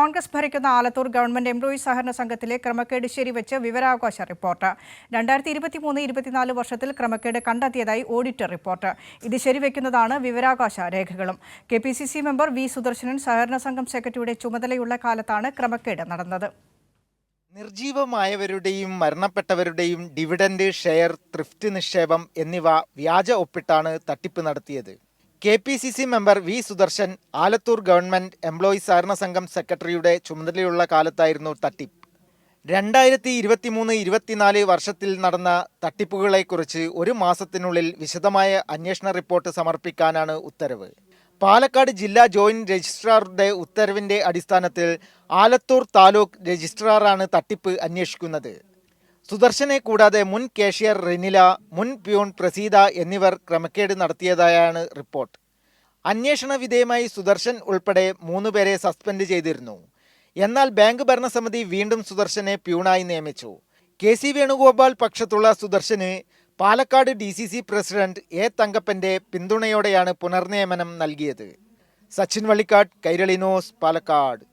കോൺഗ്രസ് ഭരിക്കുന്ന Alathur government employees സഹകരണ സംഘത്തിലെ ക്രമക്കേട് ശരിവെച്ച് വിവരാവകാശ റിപ്പോർട്ട് 2023-24 വർഷത്തിൽ ക്രമക്കേട് കണ്ടെത്തിയതായി ഓഡിറ്റർ റിപ്പോർട്ട്. ഇത് ശരിവെക്കുന്നതാണ് വിവരാവകാശ രേഖകളും. KPCC മെമ്പർ വി സുദർശനൻ സഹകരണ സംഘം സെക്രട്ടറിയുടെ ചുമതലയുള്ള കാലത്താണ് ക്രമക്കേട് നടന്നത്. നിർജീവമായവരുടെയും മരണപ്പെട്ടവരുടെയും ഡിവിഡൻഡ്, ഷെയർ, ത്രിഫ്റ്റ് നിക്ഷേപം എന്നിവ വ്യാജ ഒപ്പിട്ടാണ് തട്ടിപ്പ് നടത്തിയത്. KPCC member V Sudarshan Alathur government employees സഹകരണ സംഘം സെക്രട്ടറിയുടെ ചുമതലയുള്ള കാലത്തായിരുന്നു തട്ടിപ്പ്. 2023-24 വർഷത്തിൽ നടന്ന തട്ടിപ്പുകളെക്കുറിച്ച് ഒരു മാസത്തിനുള്ളിൽ വിശദമായ അന്വേഷണ റിപ്പോർട്ട് സമർപ്പിക്കാനാണ് ഉത്തരവ്. പാലക്കാട് ജില്ലാ ജോയിന്റ് രജിസ്ട്രാറുടെ ഉത്തരവിന്റെ അടിസ്ഥാനത്തിൽ ആലത്തൂർ താലൂക്ക് രജിസ്ട്രാറാണ് തട്ടിപ്പ് അന്വേഷിക്കുന്നത്. സുദർശനെ കൂടാതെ മുൻ കാഷ്യർ റിനില, മുൻ പ്യൂൺ പ്രസീത എന്നിവർ ക്രമക്കേട് നടത്തിയതായാണ് റിപ്പോർട്ട്. അന്വേഷണ വിധേയമായി സുദർശൻ ഉൾപ്പെടെ 3 പേരെ സസ്പെൻഡ് ചെയ്തിരുന്നു. എന്നാൽ ബാങ്ക് ഭരണസമിതി വീണ്ടും സുദർശനെ പ്യൂണായി നിയമിച്ചു. KC വേണുഗോപാൽ പക്ഷത്തുള്ള സുദർശന് പാലക്കാട് DCC പ്രസിഡന്റ് A തങ്കപ്പന്റെ പിന്തുണയോടെയാണ് പുനർനിയമനം നൽകിയത്. സച്ചിൻ വള്ളിക്കാട്, കൈരളി ന്യൂസ്, പാലക്കാട്.